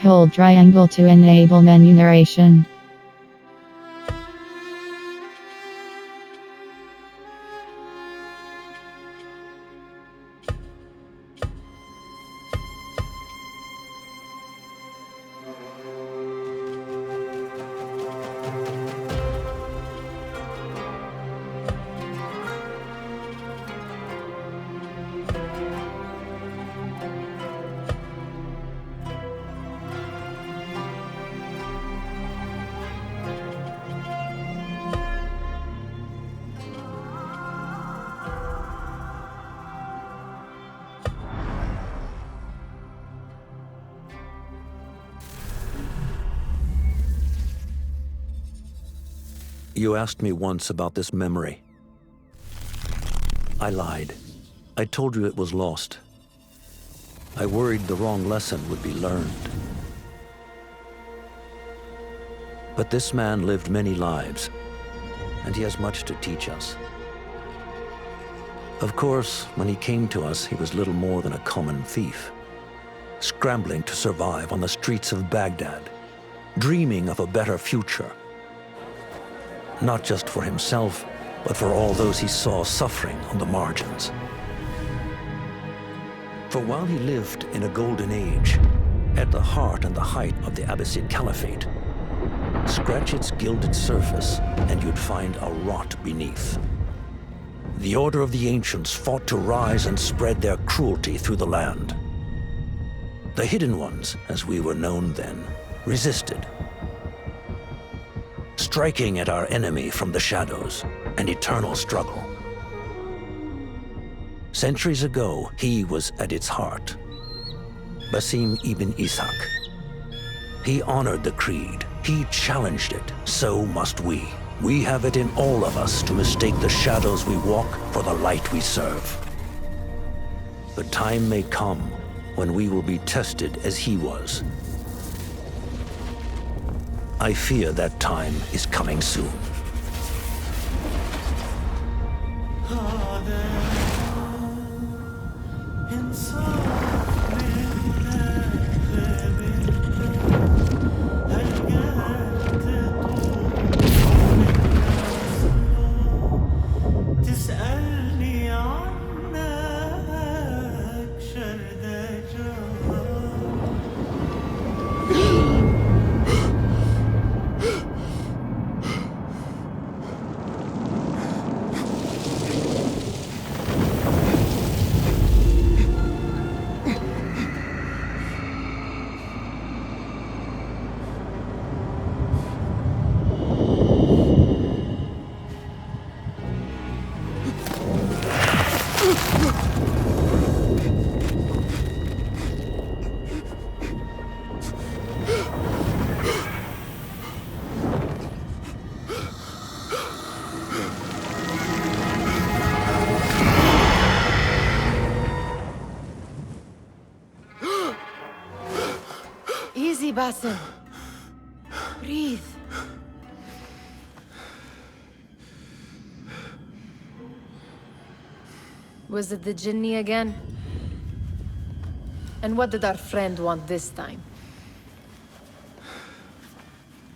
Hold triangle to enable menu narration. You asked me once about this memory. I lied. I told you it was lost. I worried the wrong lesson would be learned. But this man lived many lives, and he has much to teach us. Of course, when he came to us, he was little more than a common thief, scrambling to survive on the streets of Baghdad, dreaming of a better future. Not just for himself, but for all those he saw suffering on the margins. For while he lived in a golden age, at the heart and the height of the Abbasid Caliphate, scratch its gilded surface and you'd find a rot beneath. The Order of the Ancients fought to rise and spread their cruelty through the land. The Hidden Ones, as we were known then, resisted, striking at our enemy from the shadows, an eternal struggle. Centuries ago, he was at its heart, Basim ibn Ishaq. He honored the creed, he challenged it, so must we. We have it in all of us to mistake the shadows we walk for the light we serve. The time may come when we will be tested as he was. I fear that time is coming soon. Easy, Basim. Breathe. Was it the Jinni again? And what did our friend want this time?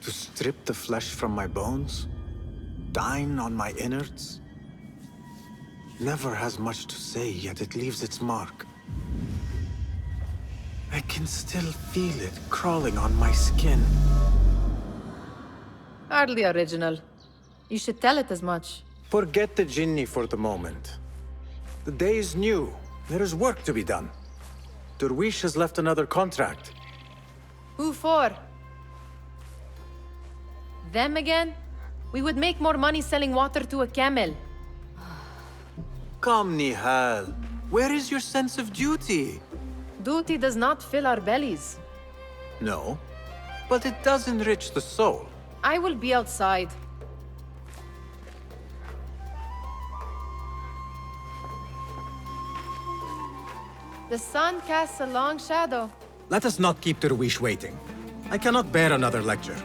To strip the flesh from my bones? Dine on my innards? Never has much to say, yet it leaves its mark. I can still feel it crawling on my skin. Hardly original. You should tell it as much. Forget the Jinni for the moment. The day is new. There is work to be done. Derwish has left another contract. Who for? Them again? We would make more money selling water to a camel. Come, Nihal. Where is your sense of duty? Duty does not fill our bellies. No, but it does enrich the soul. I will be outside. The sun casts a long shadow. Let us not keep Derwish waiting. I cannot bear another lecture.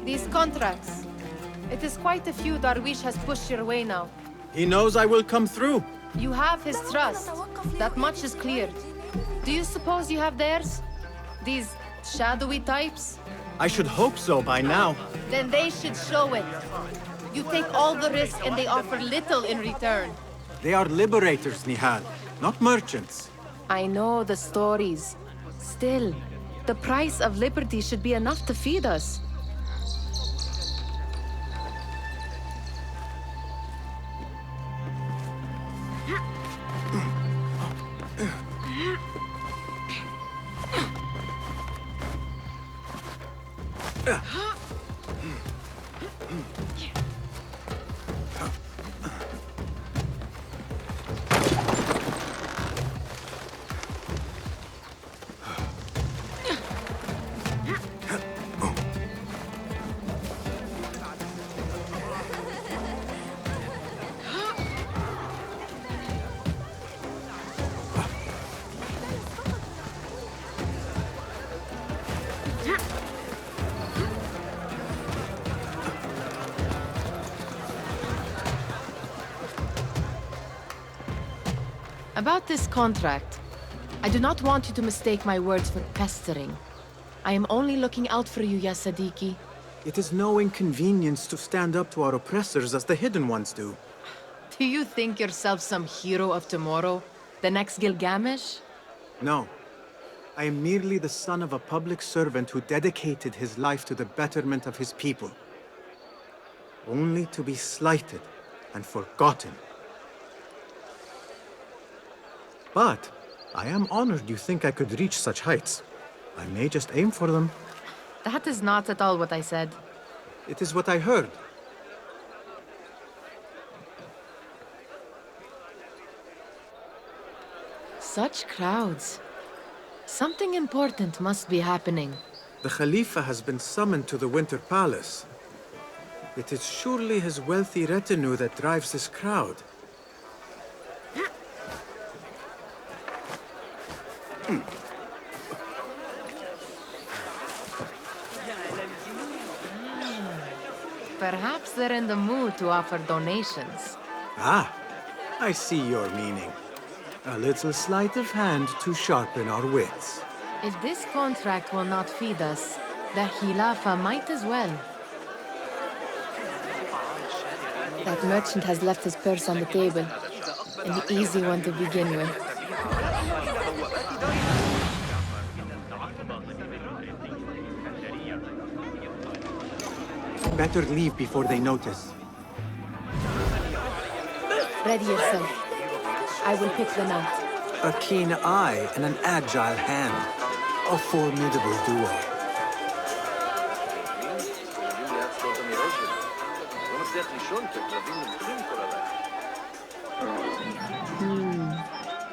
These contracts. It is quite a few Darwish has pushed your way now. He knows I will come through. You have his trust. That much is clear. Do you suppose you have theirs? These shadowy types? I should hope so by now. Then they should show it. You take all the risk and they offer little in return. They are liberators, Nihal, not merchants. I know the stories. Still, the price of liberty should be enough to feed us. About this contract, I do not want you to mistake my words for pestering. I am only looking out for you, ya Sadiki. It is no inconvenience to stand up to our oppressors as the Hidden Ones do. Do you think yourself some hero of tomorrow? The next Gilgamesh? No. I am merely the son of a public servant who dedicated his life to the betterment of his people. Only to be slighted and forgotten. But I am honored you think I could reach such heights. I may just aim for them. That is not at all what I said. It is what I heard. Such crowds. Something important must be happening. The Khalifa has been summoned to the Winter Palace. It is surely his wealthy retinue that drives this crowd. Perhaps they're in the mood to offer donations. Ah, I see your meaning. A little sleight of hand to sharpen our wits. If this contract will not feed us, the Khilafa might as well. That merchant has left his purse on the table. An easy one to begin with. Better leave before they notice. Ready yourself. I will pick them out. A keen eye and an agile hand. A formidable duo.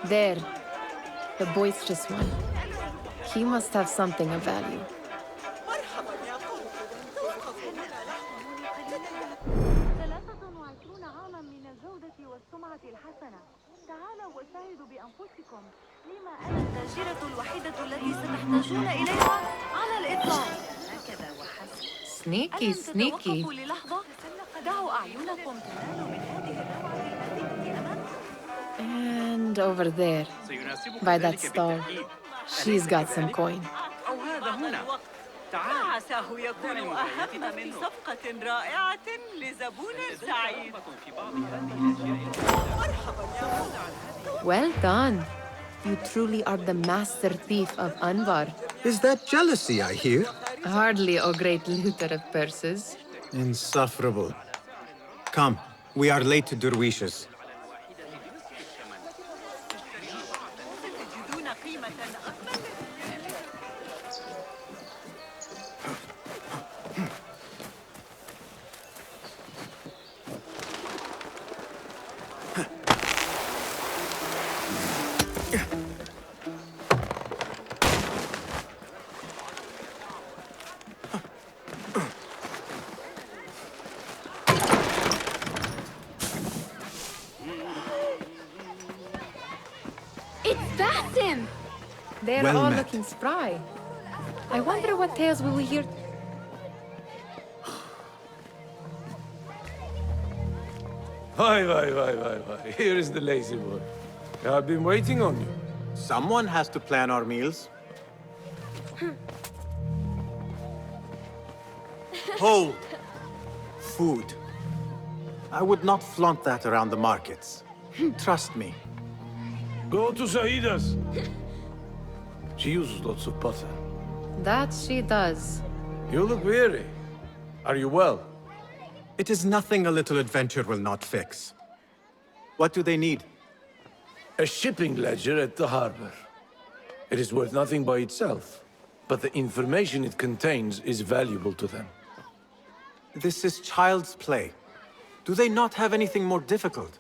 There. The boisterous one. He must have something of value. Sneaky, sneaky. And over there, by that stall, she's got some coin. عساه يكون أهم من صفقة رائعة لزبون سعيد. Well done. You truly are the master thief of Anbar. Is that jealousy I hear? Hardly a great looter of purses. Insufferable. Come, we are late to Derwishes. They're well all met. looking spry. I wonder what tales we will hear. Why. Here is the lazy boy. I've been waiting on you. Someone has to plan our meals. Hold! Food. I would not flaunt that around the markets. Trust me. Go to Sahida's. She uses lots of butter. That she does. You look weary. Are you well? It is nothing a little adventure will not fix. What do they need? A shipping ledger at the harbor. It is worth nothing by itself, but the information it contains is valuable to them. This is child's play. Do they not have anything more difficult?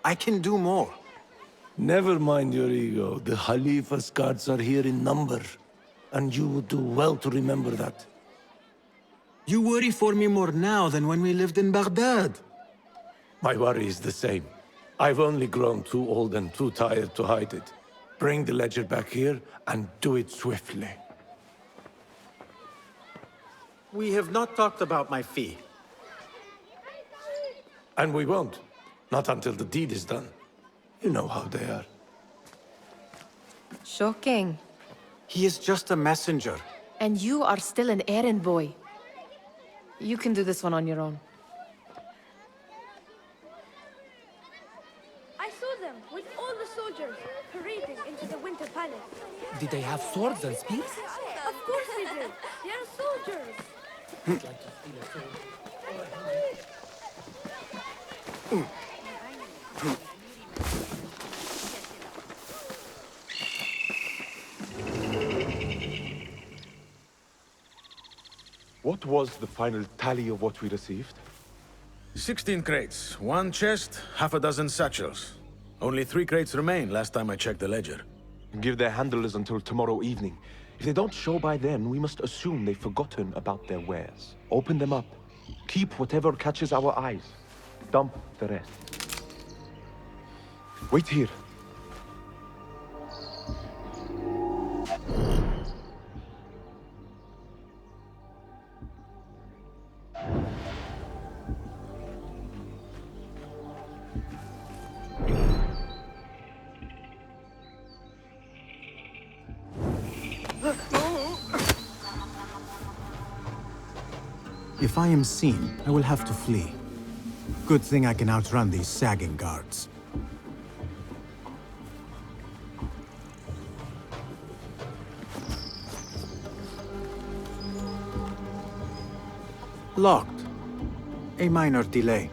I can do more. Never mind your ego. The Khalifa's guards are here in number, and you would do well to remember that. You worry for me more now than when we lived in Baghdad. My worry is the same. I've only grown too old and too tired to hide it. Bring the ledger back here, and do it swiftly. We have not talked about my fee. And we won't. Not until the deed is done. You know how they are. Shocking. He is just a messenger. And you are still an errand boy. You can do this one on your own. I saw them with all the soldiers parading into the Winter Palace. Did they have swords and spears? Of course they did. They are soldiers. What was the final tally of what we received? 16 crates, 1 chest, half a dozen satchels. Only 3 crates remain last time I checked the ledger. Give their handlers until tomorrow evening. If they don't show by then, we must assume they've forgotten about their wares. Open them up. Keep whatever catches our eyes. Dump the rest. Wait here. If I am seen, I will have to flee. Good thing I can outrun these sagging guards. Locked. A minor delay.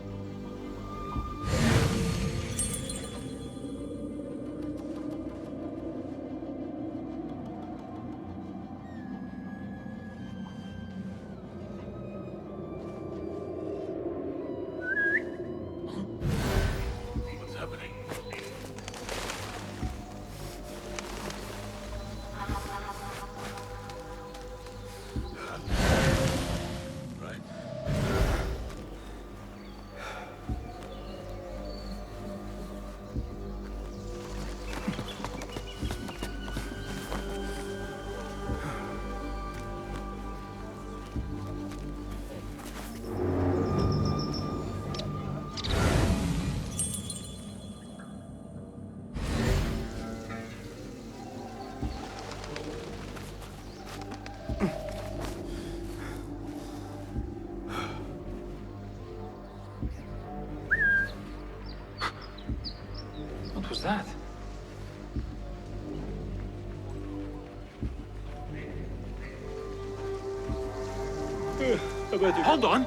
What was that? Hold on!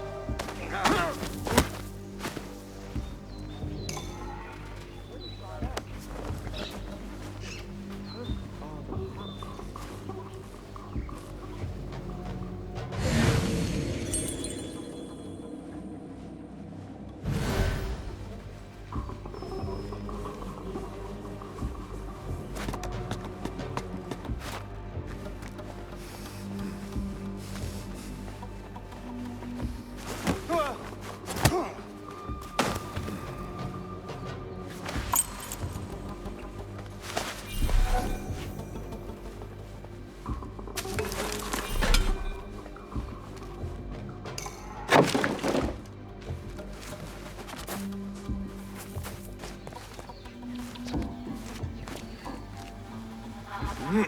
There.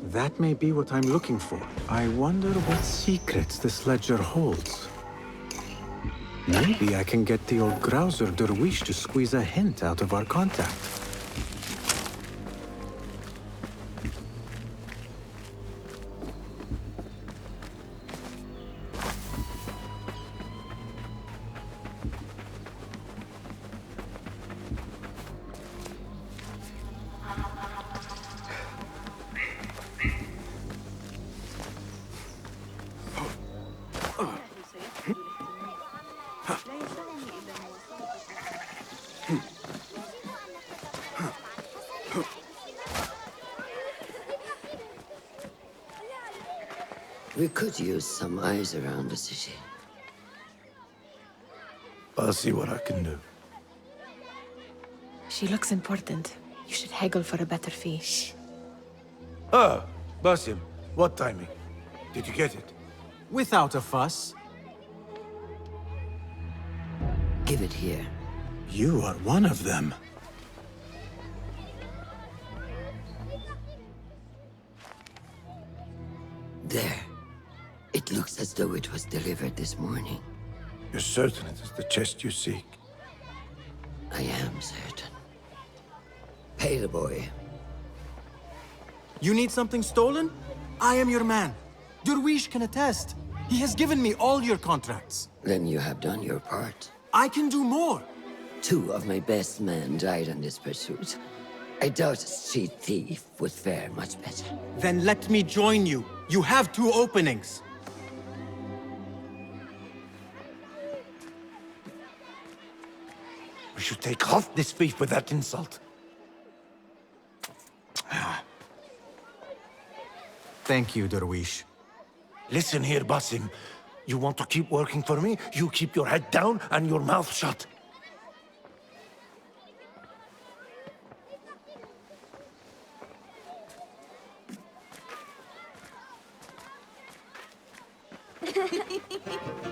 That may be what I'm looking for. I wonder what secrets this ledger holds. Maybe I can get the old grouser Derwish to squeeze a hint out of our contact. We could use some eyes around the city. I'll see what I can do. She looks important. You should haggle for a better fee. Ah, Basim, what timing? Did you get it? Without a fuss. Give it here. You are one of them. There. It looks as though it was delivered this morning. You're certain it is the chest you seek? I am certain. Pay the boy. You need something stolen? I am your man. Derwish can attest. He has given me all your contracts. Then you have done your part. I can do more. 2 of my best men died in this pursuit. I doubt a street thief would fare much better. Then let me join you. You have 2 openings. We should take off this thief with that insult. Thank you, Derwish. Listen here, Basim. You want to keep working for me? You keep your head down and your mouth shut.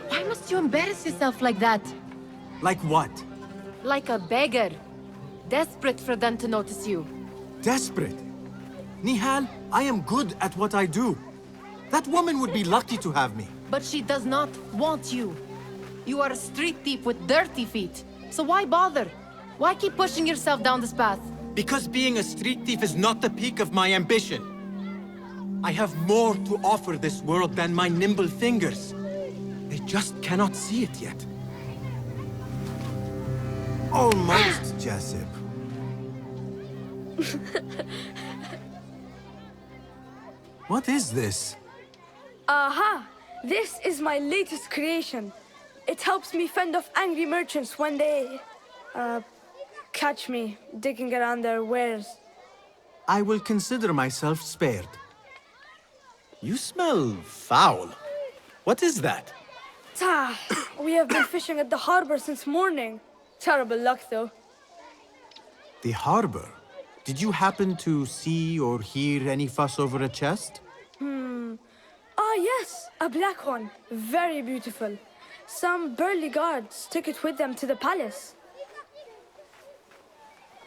Why must you embarrass yourself like that? Like what? Like a beggar. Desperate for them to notice you. Desperate? Nihal, I am good at what I do. That woman would be lucky to have me. But she does not want you. You are a street thief with dirty feet. So why bother? Why keep pushing yourself down this path? Because being a street thief is not the peak of my ambition. I have more to offer this world than my nimble fingers. They just cannot see it yet. Almost, Jasip. What is this? Aha! This is my latest creation. It helps me fend off angry merchants when they... catch me digging around their wares. I will consider myself spared. You smell foul. What is that? We have been fishing at the harbor since morning. Terrible luck, though. The harbor? Did you happen to see or hear any fuss over a chest? Ah, yes, a black one. Very beautiful. Some burly guards took it with them to the palace.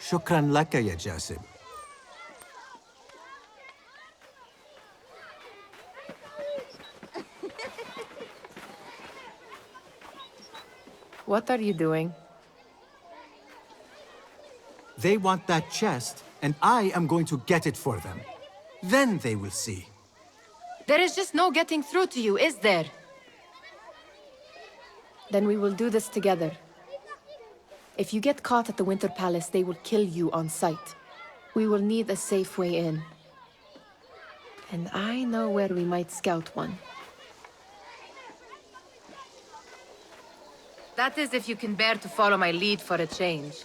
Shukran laka, ya Jasib. What are you doing? They want that chest, and I am going to get it for them. Then they will see. There is just no getting through to you, is there? Then we will do this together. If you get caught at the Winter Palace, they will kill you on sight. We will need a safe way in. And I know where we might scout one. That is if you can bear to follow my lead for a change.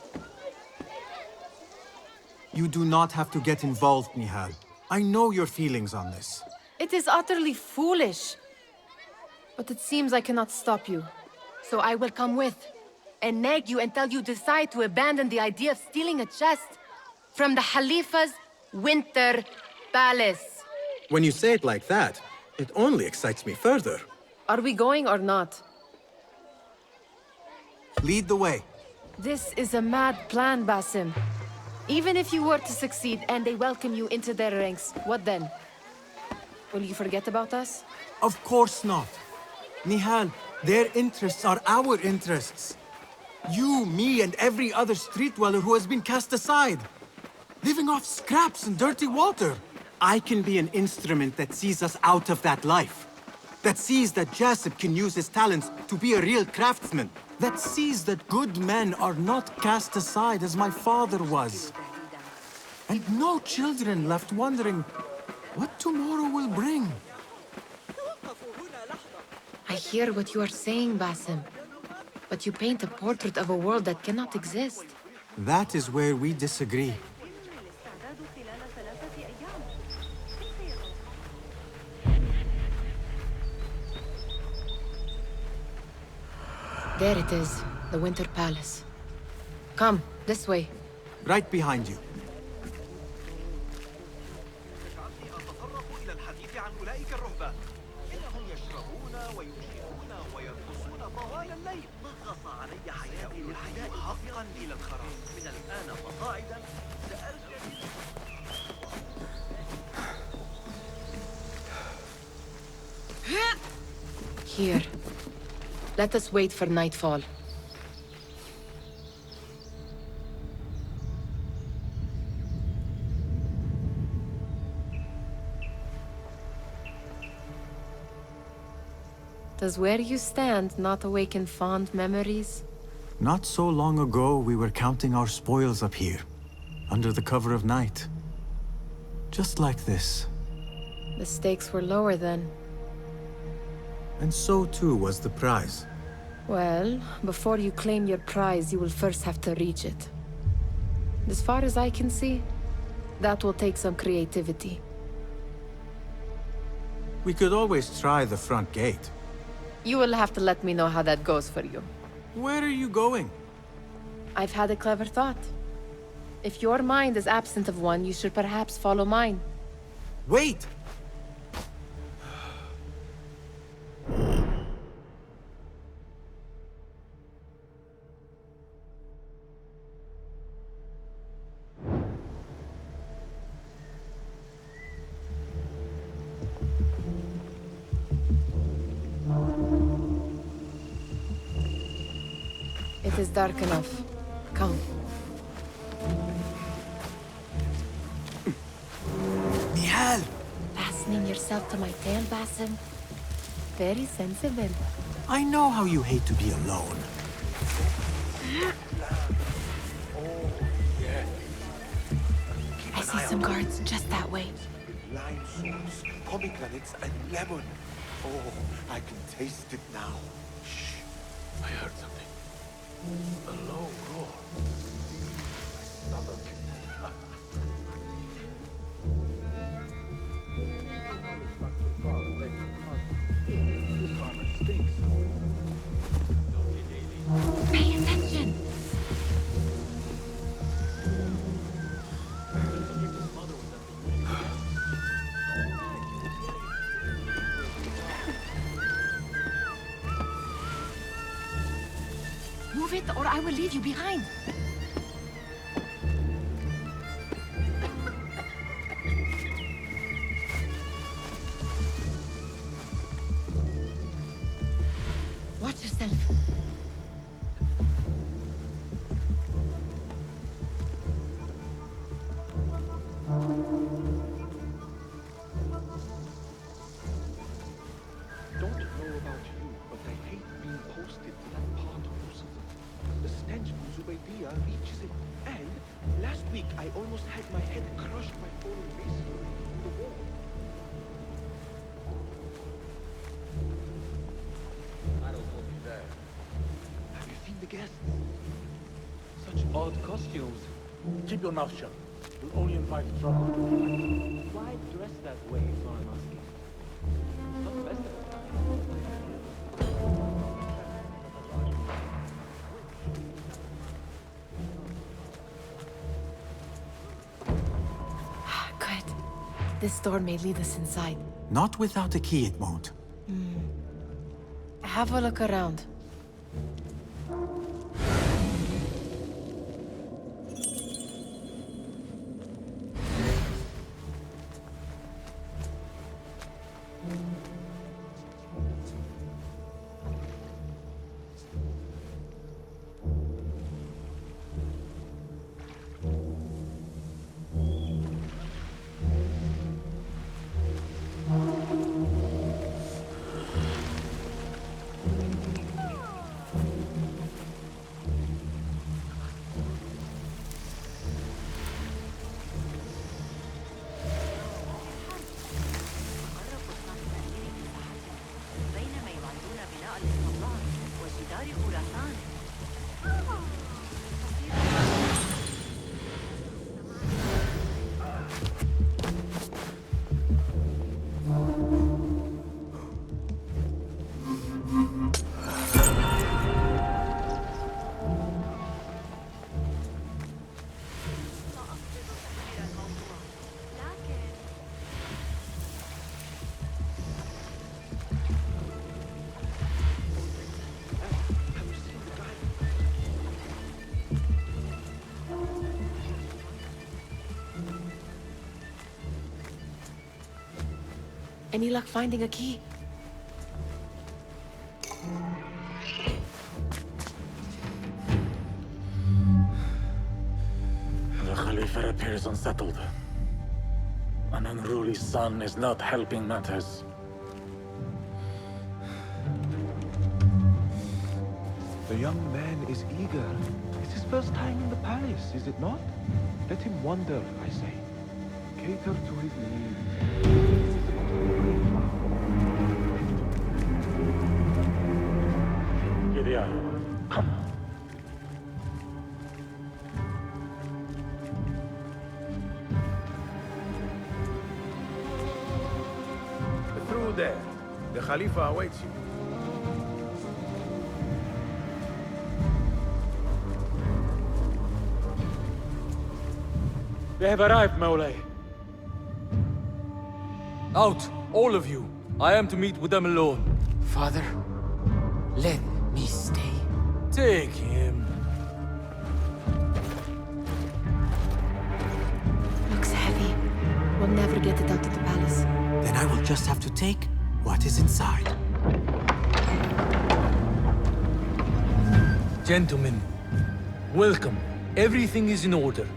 You do not have to get involved, Nihal. I know your feelings on this. It is utterly foolish. But it seems I cannot stop you. So I will come with, and nag you until you decide to abandon the idea of stealing a chest from the Khalifa's Winter Palace. When you say it like that, it only excites me further. Are we going or not? Lead the way. This is a mad plan, Basim. Even if you were to succeed and they welcome you into their ranks, what then? Will you forget about us? Of course not. Nihal, their interests are our interests. You, me, and every other street dweller who has been cast aside. Living off scraps and dirty water. I can be an instrument that sees us out of that life. That sees that Jasip can use his talents to be a real craftsman. That sees that good men are not cast aside as my father was. And no children left wondering what tomorrow will bring. I hear what you are saying, Basim. But you paint a portrait of a world that cannot exist. That is where we disagree. There it is, the Winter Palace. Come, this way. Right behind you. Here. Let us wait for nightfall. Does where you stand not awaken fond memories? Not so long ago, we were counting our spoils up here, under the cover of night. Just like this. The stakes were lower then. And so too was the prize. Well, before you claim your prize, you will first have to reach it. As far as I can see, that will take some creativity. We could always try the front gate. You will have to let me know how that goes for you. Where are you going? I've had a clever thought. If your mind is absent of one, you should perhaps follow mine. Wait! It is dark enough. Come. Nihal! Fastening yourself to my tail, Basim. Very sensible. I know how you hate to be alone. I see some guards just that way. Lime sauce, pomegranates, and lemon. Oh, I can taste it now. Shh. I heard something. A low roar. Stomach. Pay attention! Move it, or I will leave you behind. Watch yourself. Don't know about you, but I hate being posted to that part of Lucifer. The stench from Zubaydia reaches it. And last week I almost had my head crushed by falling masonry from the wall. I don't hold you there. Have you seen the guests? Such odd costumes. Keep your mouth shut. You'll only invite trouble. Why dress that way, is what I'm asking. It's not the best of the Good. This door may lead us inside. Not without a key, it won't. Have a look around. Any luck finding a key? The Khalifa appears unsettled. An unruly son is not helping matters. The young man is eager. It's his first time in the palace, is it not? Let him wander, I say. Cater to his needs. Gideon, come. Through there. The Khalifa awaits you. They have arrived, Mawlay. Out, all of you. I am to meet with them alone. Father, let me stay. Take him. Looks heavy. We'll never get it out of the palace. Then I will just have to take what is inside. Gentlemen, welcome. Everything is in order.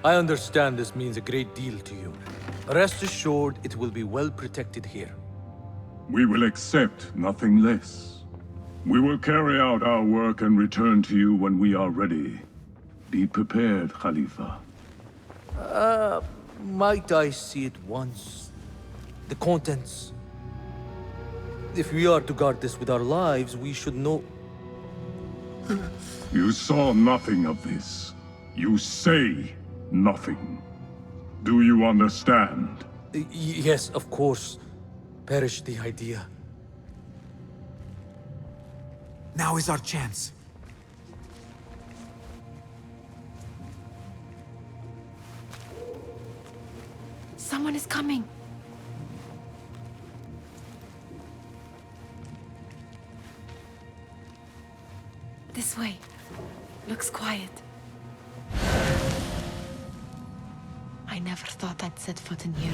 I understand this means a great deal to you. Rest assured, it will be well protected here. We will accept nothing less. We will carry out our work and return to you when we are ready. Be prepared, Khalifa. Might I see it once? The contents. If we are to guard this with our lives, we should know... You saw nothing of this. You say nothing. Do you understand? Yes, of course. Perish the idea. Now is our chance. Someone is coming. This way. Looks quiet. I never thought I'd set foot in here.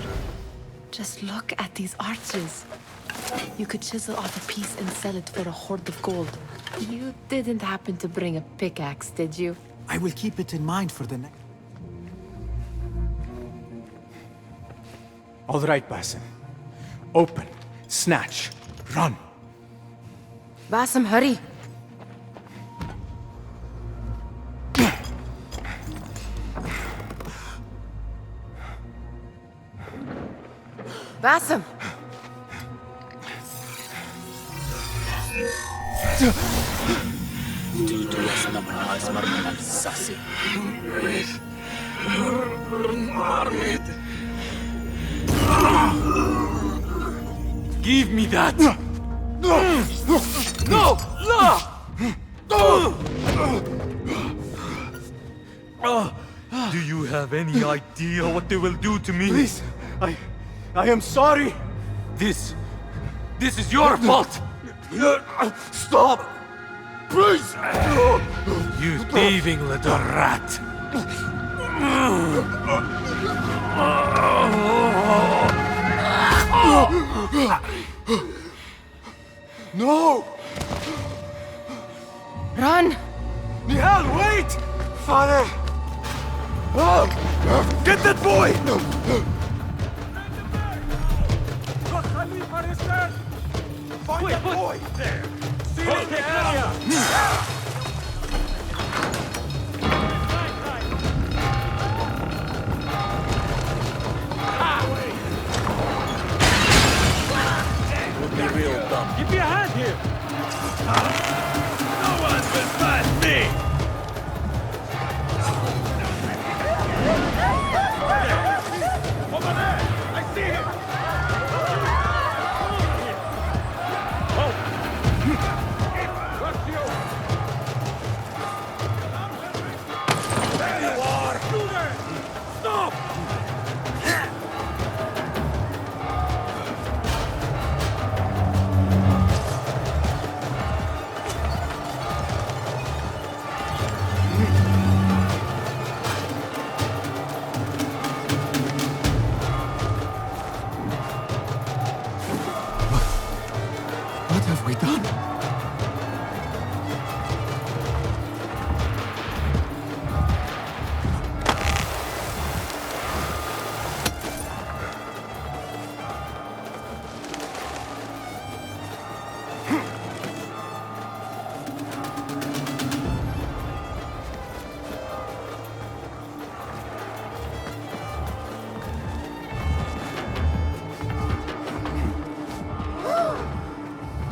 Just look at these arches. You could chisel off a piece and sell it for a hoard of gold. You didn't happen to bring a pickaxe, did you? I will keep it in mind for the next... All right, Basim. Open, snatch, run. Basim, hurry. Basim! Give me that! No! Do you have any idea what they will do to me? Please, I am sorry. This is your fault! Stop! Please! You thieving little rat! No! Run! Nihal, wait! Father! Get that boy! Find that boy! There! Seal the area! Be real dumb. Give me a hand here! No one will pass me! Over there! I see him! There you are! Stop! What have we done?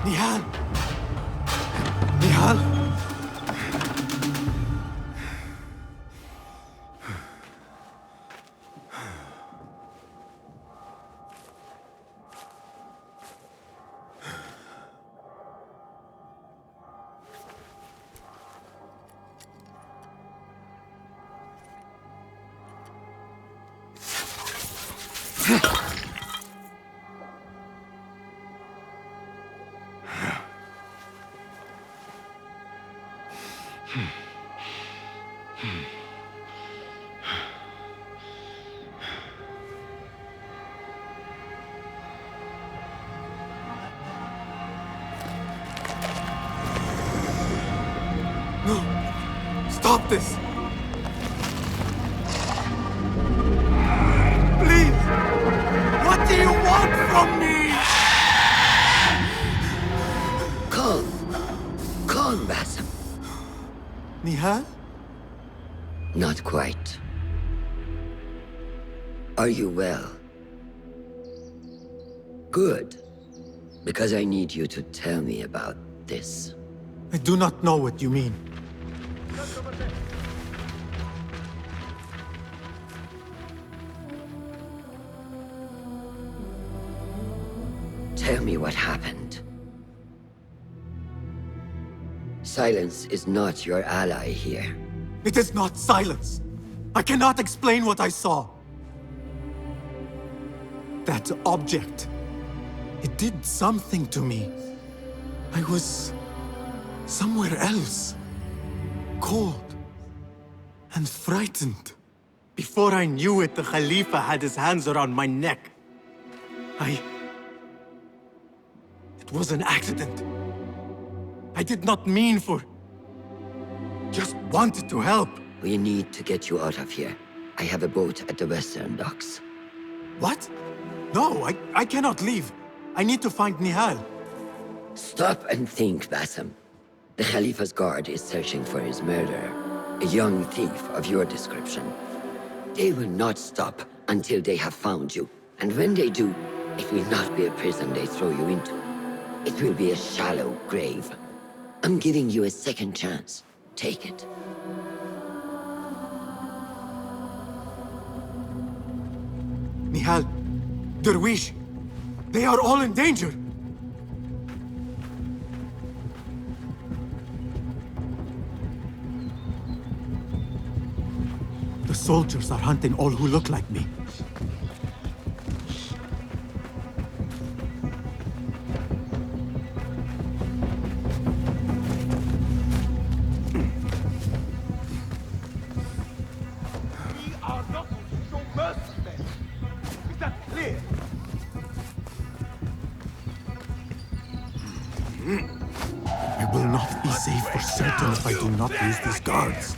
Nihal! Nihal! No! Stop this! Please! What do you want from me? Calm, Basim. Nihal? Not quite. Are you well? Good. Because I need you to tell me about this. I do not know what you mean. Tell me what happened. Silence is not your ally here. It is not silence. I cannot explain what I saw. That object. It did something to me. I was somewhere else. Cold and frightened. Before I knew it, the Khalifa had his hands around my neck. It was an accident. I did not mean for... Just wanted to help. We need to get you out of here. I have a boat at the western docks. What? No, I cannot leave. I need to find Nihal. Stop and think, Basim. The Khalifa's guard is searching for his murderer, a young thief of your description. They will not stop until they have found you. And when they do, it will not be a prison they throw you into. It will be a shallow grave. I'm giving you a second chance. Take it. Nihal, Derwish, they are all in danger. soldiers are hunting all who look like me. We are not to show mercy, men. Is that clear? I will not be safe for certain if I do not use these guards.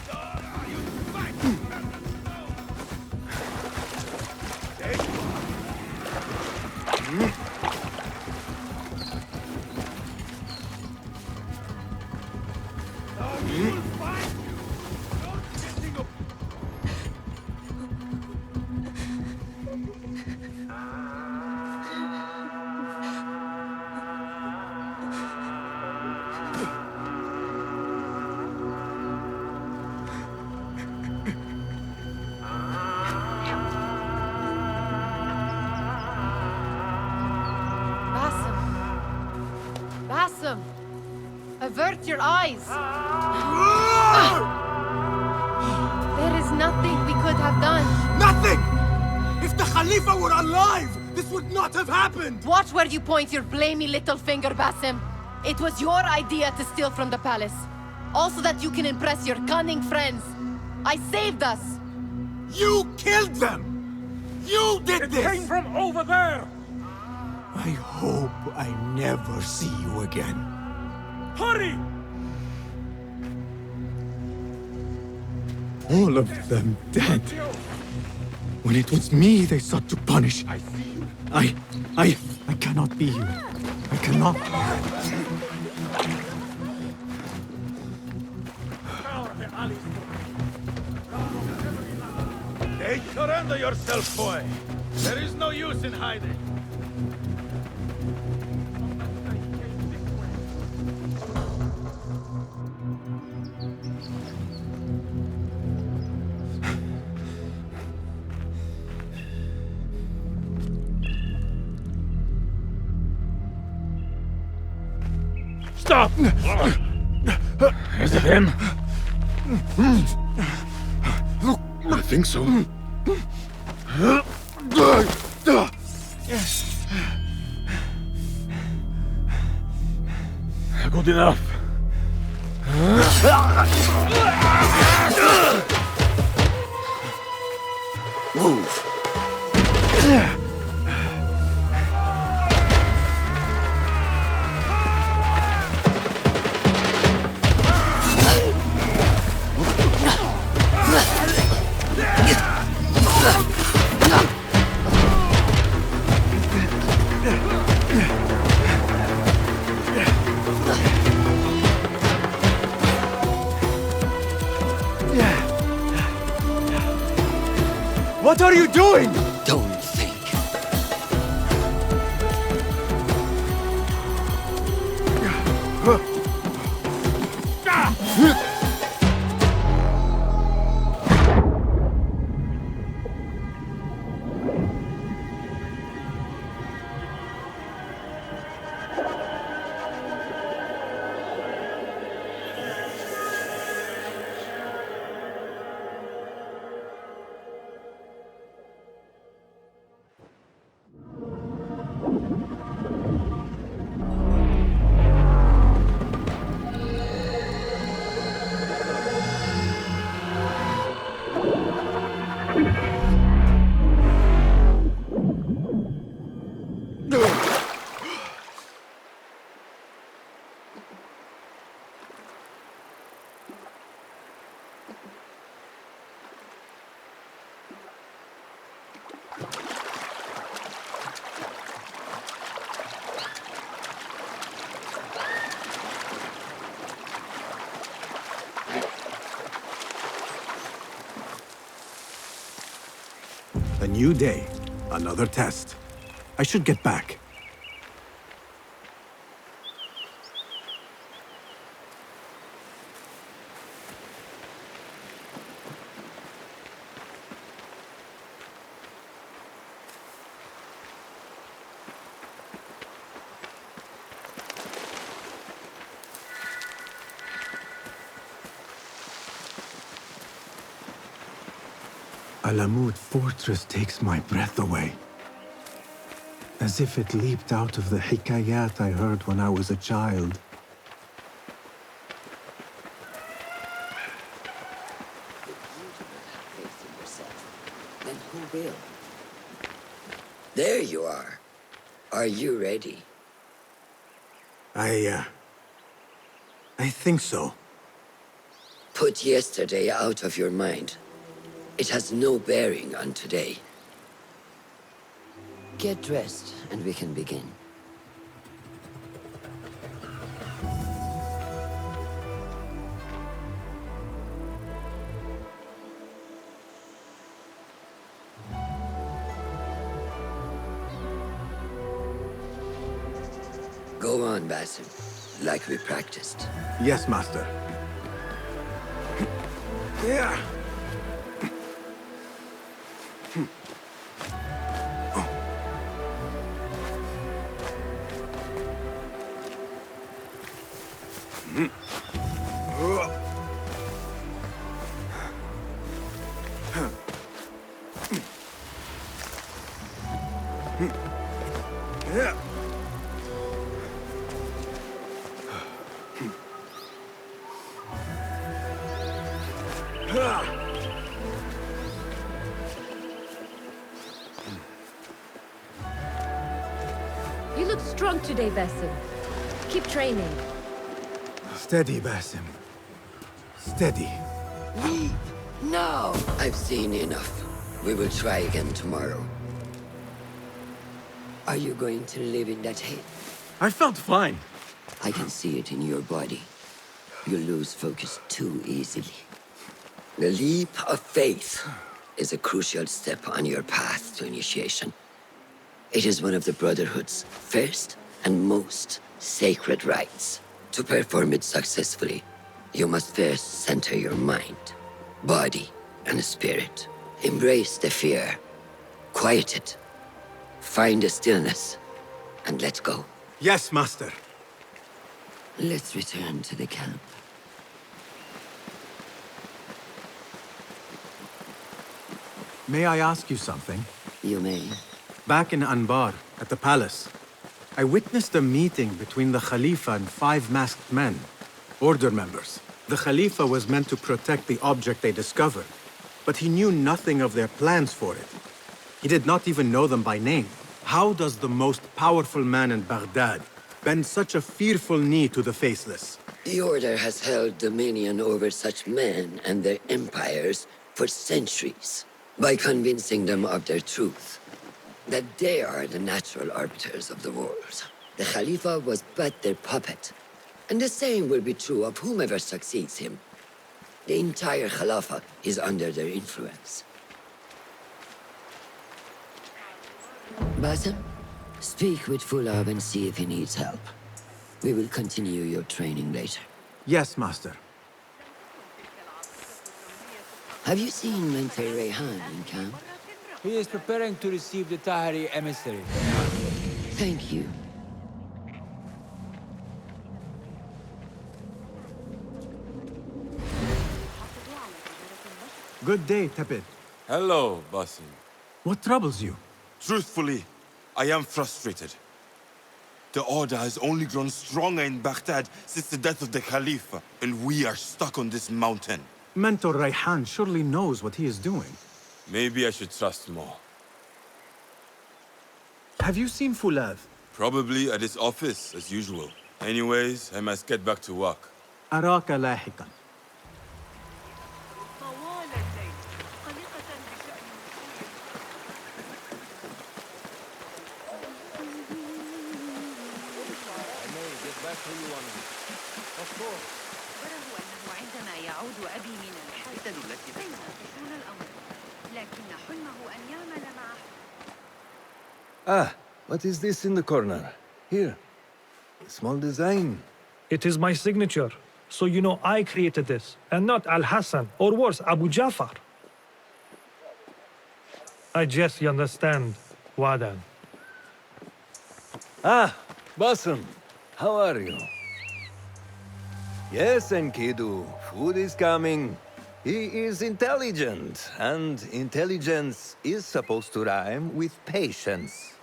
Basim! Avert your eyes! There is nothing we could have done. Nothing! If the Khalifa were alive, this would not have happened! Watch where you point your blamey little finger, Basim. It was your idea to steal from the palace. Also that you can impress your cunning friends. I saved us! You killed them! You did this! It came from over there! I hope I never see you again. Hurry! All of them dead. When it was me they sought to punish. I see you. I cannot be you. I cannot. Hey, surrender yourself, boy. There is no use in hiding. Stop! Is it him? I think so. Good enough. Move. What are you doing? Don't think. A new day, another test. I should get back. Alamut fortress takes my breath away. As if it leaped out of the hikayat I heard when I was a child. Then who will? There you are. Are you ready? I think so. Put yesterday out of your mind. It has no bearing on today. Get dressed, and we can begin. Go on, Basim, like we practiced. Yes, Master. Yeah. You look strong today, Basim. Keep training. Steady, Basim. Steady. Leave! No! I've seen enough. We will try again tomorrow. Are you going to live in that hate? I felt fine. I can see it in your body. You lose focus too easily. The leap of faith is a crucial step on your path to initiation. It is one of the Brotherhood's first and most sacred rites. To perform it successfully, you must first center your mind, body, and spirit. Embrace the fear. Quiet it. Find the stillness, and let go. Yes, Master. Let's return to the camp. May I ask you something? You may. Back in Anbar, at the palace, I witnessed a meeting between the Khalifa and 5 masked men, Order members. The Khalifa was meant to protect the object they discovered, but he knew nothing of their plans for it. He did not even know them by name. How does the most powerful man in Baghdad bend such a fearful knee to the faceless? The Order has held dominion over such men and their empires for centuries, by convincing them of their truth, that they are the natural arbiters of the world. The Khalifa was but their puppet, and the same will be true of whomever succeeds him. The entire Khalifa is under their influence. Basim, speak with Fulab and see if he needs help. We will continue your training later. Yes, Master. Have you seen Mentor Rayhan in camp? He is preparing to receive the Tahiri emissary. Thank you. Good day, Tepid. Hello, Basim. What troubles you? Truthfully, I am frustrated. The Order has only grown stronger in Baghdad since the death of the Khalifa, and we are stuck on this mountain. Mentor Rayhan surely knows what he is doing. Maybe I should trust more. Have you seen Fulav? Probably at his office, as usual. Anyways, I must get back to work. أراك لاحقا. عندما يعود أبي من الحادثة التي سيناقشون الأمر، لكن حلمه أن يعمل معه. Ah, what is this in the corner? Here. A small design. It is my signature, so you know I created this, and not Al-Hassan, or worse, Abu Jafar. I guess you understand, Wadan. Ah, Basim. How are you? Yes, Enkidu. Food is coming. He is intelligent, and intelligence is supposed to rhyme with patience.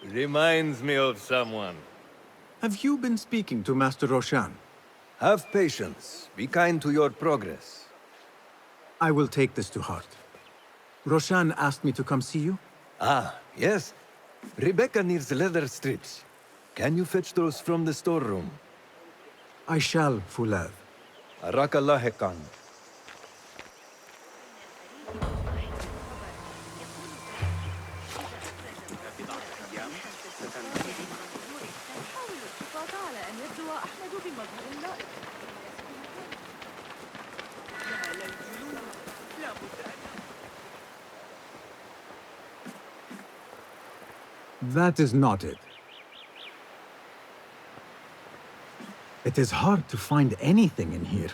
Reminds me of someone. Have you been speaking to Master Roshan? Have patience. Be kind to your progress. I will take this to heart. Roshan asked me to come see you? Ah, yes. Rebecca needs leather strips. Can you fetch those from the storeroom? I shall, Fulad. Arakallah Khan. That is not it. It is hard to find anything in here.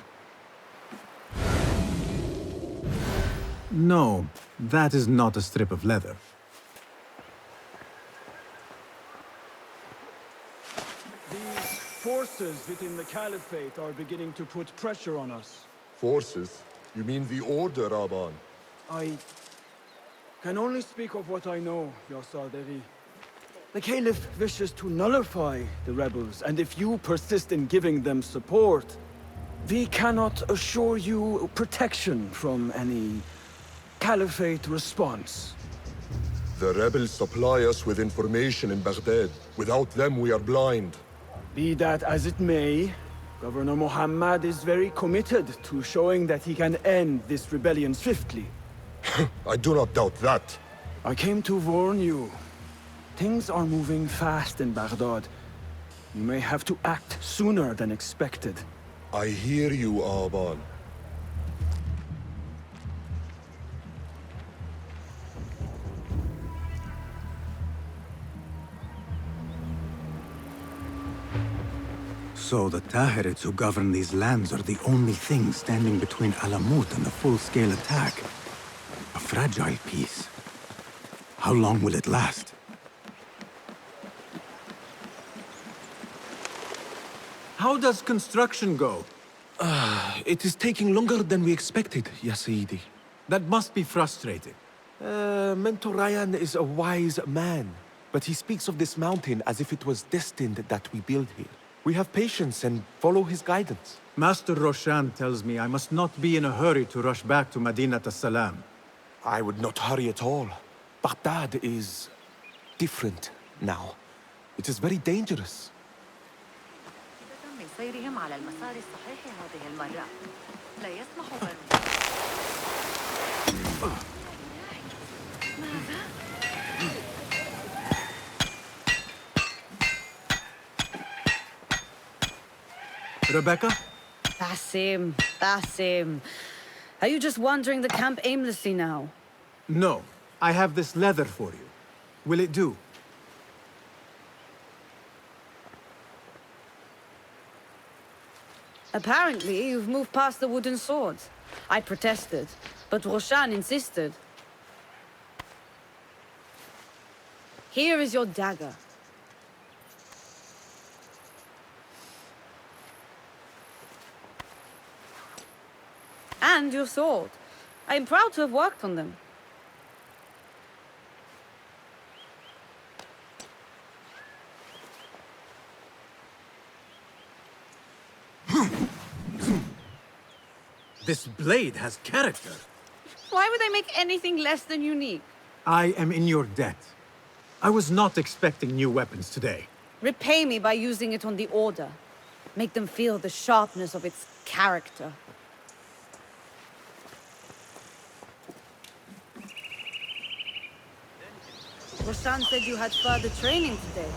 No, that is not a strip of leather. These forces within the Caliphate are beginning to put pressure on us. Forces? You mean the Order, Aban? I can only speak of what I know, Yasaderi. The Caliph wishes to nullify the rebels, and if you persist in giving them support, we cannot assure you protection from any Caliphate response. The rebels supply us with information in Baghdad. Without them, we are blind. Be that as it may, Governor Muhammad is very committed to showing that he can end this rebellion swiftly. I do not doubt that. I came to warn you. Things are moving fast in Baghdad. You may have to act sooner than expected. I hear you, Aban. So the Tahirids who govern these lands are the only thing standing between Alamut and a full-scale attack. A fragile peace. How long will it last? How does construction go? It is taking longer than we expected, Ya Sayyidi. That must be frustrating. Mentor Ryan is a wise man, but he speaks of this mountain as if it was destined that we build here. We have patience and follow his guidance. Master Roshan tells me I must not be in a hurry to rush back to Madinat as-Salam. I would not hurry at all. Baghdad is different now. It is very dangerous. من سيرهم على المسار الصحيح هذه المرة لا يسمح Rebecca? Basim, Basim. Are you just wandering the camp aimlessly now? No. I have this leather for you. Will it do? Apparently, you've moved past the wooden swords. I protested, but Roshan insisted. Here is your dagger. And your sword. I am proud to have worked on them. This blade has character. Why would I make anything less than unique? I am in your debt. I was not expecting new weapons today. Repay me by using it on the Order. Make them feel the sharpness of its character. Roshan said you had further training today.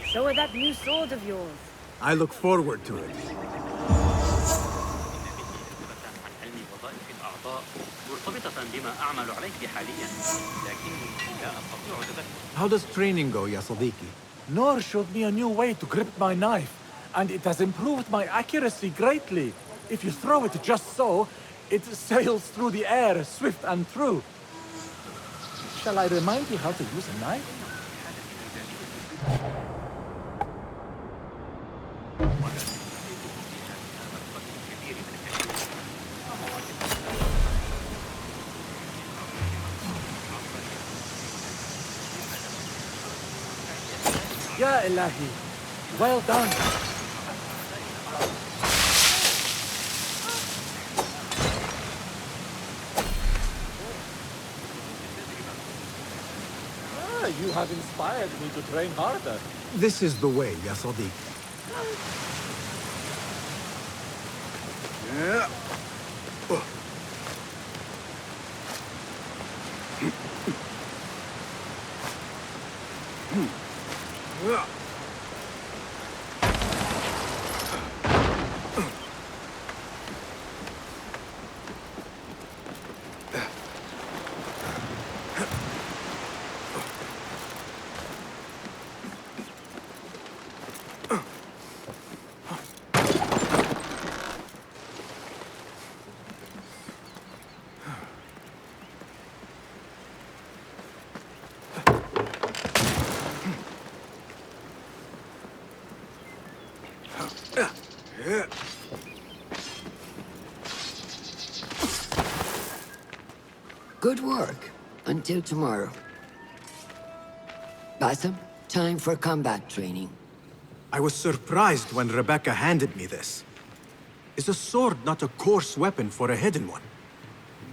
Show her that new sword of yours. I look forward to it. How does training go, Ya Sadiqi? Noor showed me a new way to grip my knife, and it has improved my accuracy greatly. If you throw it just so, it sails through the air, swift and true. Shall I remind you how to use a knife? Ya Ilahi. Well done. You have inspired me to train harder. This is the way, Ya Sadiq. Yeah. Good work. Until tomorrow. Bassam, time for combat training. I was surprised when Rebecca handed me this. Is a sword not a coarse weapon for a hidden one?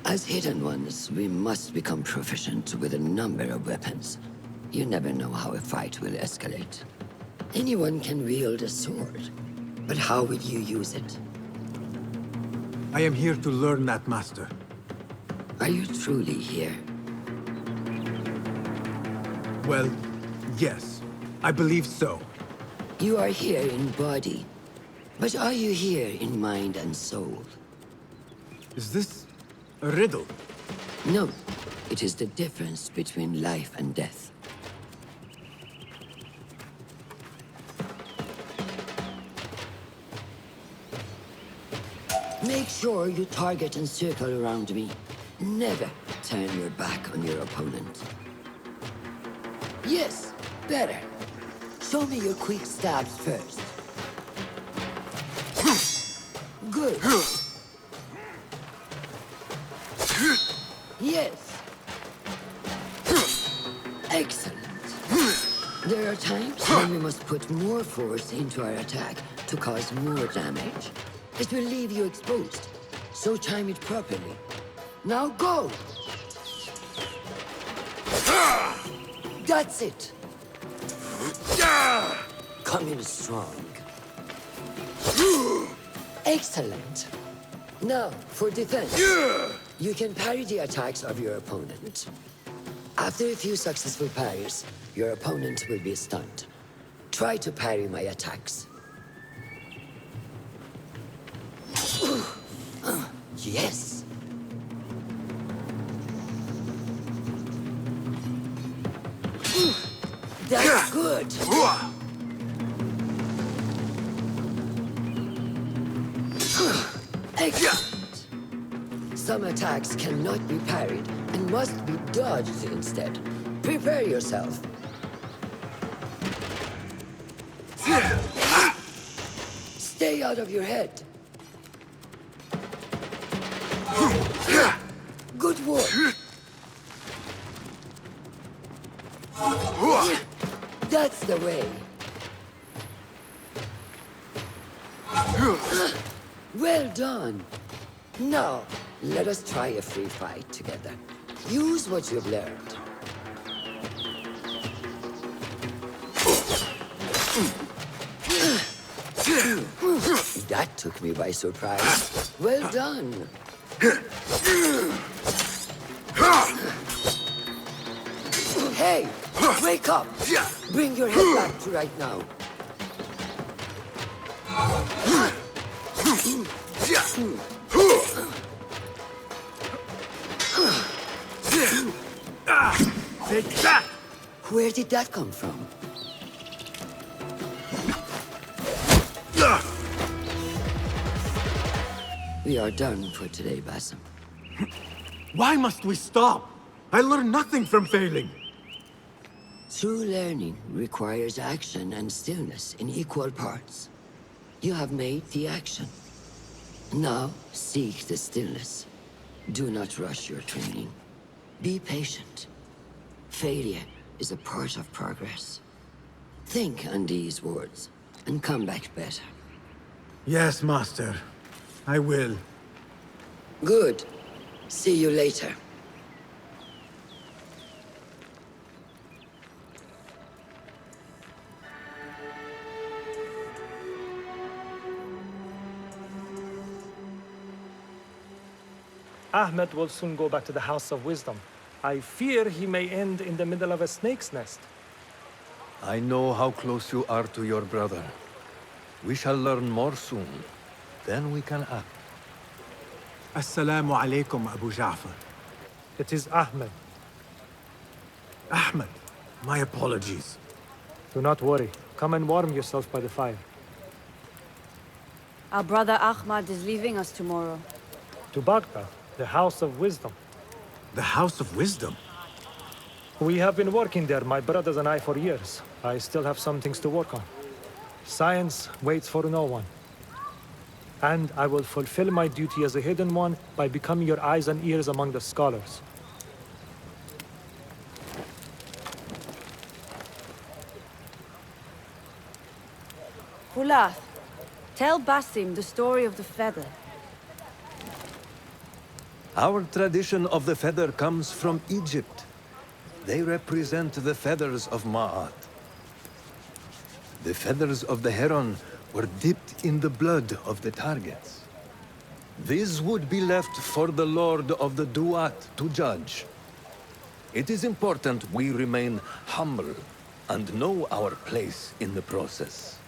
As hidden ones, we must become proficient with a number of weapons. You never know how a fight will escalate. Anyone can wield a sword, but how will you use it? I am here to learn that, Master. Are you truly here? Well, yes. I believe so. You are here in body, but are you here in mind and soul? Is this a riddle? No. It is the difference between life and death. Make sure you target and circle around me. Never turn your back on your opponent. Yes, better. Show me your quick stabs first. Good. Yes. Excellent. There are times when we must put more force into our attack to cause more damage. It will leave you exposed, so time it properly. Now go! That's it! Come in strong. Excellent. Now, for defense. You can parry the attacks of your opponent. After a few successful parries, your opponent will be stunned. Try to parry my attacks. Yes. That's good. Excellent. Some attacks cannot be parried and must be dodged instead. Prepare yourself. Stay out of your head. Good work. That's the way. Well done. Now, let us try a free fight together. Use what you've learned. That took me by surprise. Well done. Hey, wake up! Bring your head back to right now. Take that! Where did that come from? We are done for today, Bassam. Why must we stop? I learned nothing from failing. True learning requires action and stillness in equal parts. You have made the action. Now, seek the stillness. Do not rush your training. Be patient. Failure is a part of progress. Think on these words, and come back better. Yes, Master. I will. Good. See you later. Ahmed will soon go back to the House of Wisdom. I fear he may end in the middle of a snake's nest. I know how close you are to your brother. We shall learn more soon. Then we can act. Assalamu alaikum, Abu Ja'far. It is Ahmed. Ahmed, my apologies. Do not worry. Come and warm yourself by the fire. Our brother Ahmad is leaving us tomorrow. To Baghdad, the House of Wisdom. The House of Wisdom? We have been working there, my brothers and I, for years. I still have some things to work on. Science waits for no one. And I will fulfill my duty as a hidden one by becoming your eyes and ears among the scholars. Hulath, tell Basim the story of the feather. Our tradition of the feather comes from Egypt. They represent the feathers of Ma'at. The feathers of the heron were dipped in the blood of the targets. These would be left for the Lord of the Duat to judge. It is important we remain humble and know our place in the process.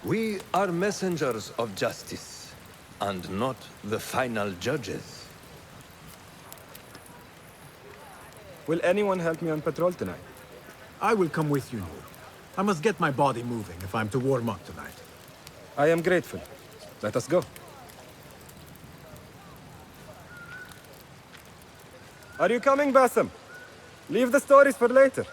We are messengers of justice, and not the final judges. Will anyone help me on patrol tonight? I will come with you, Noor. I must get my body moving if I'm to warm up tonight. I am grateful. Let us go. Are you coming, Basim? Leave the stories for later.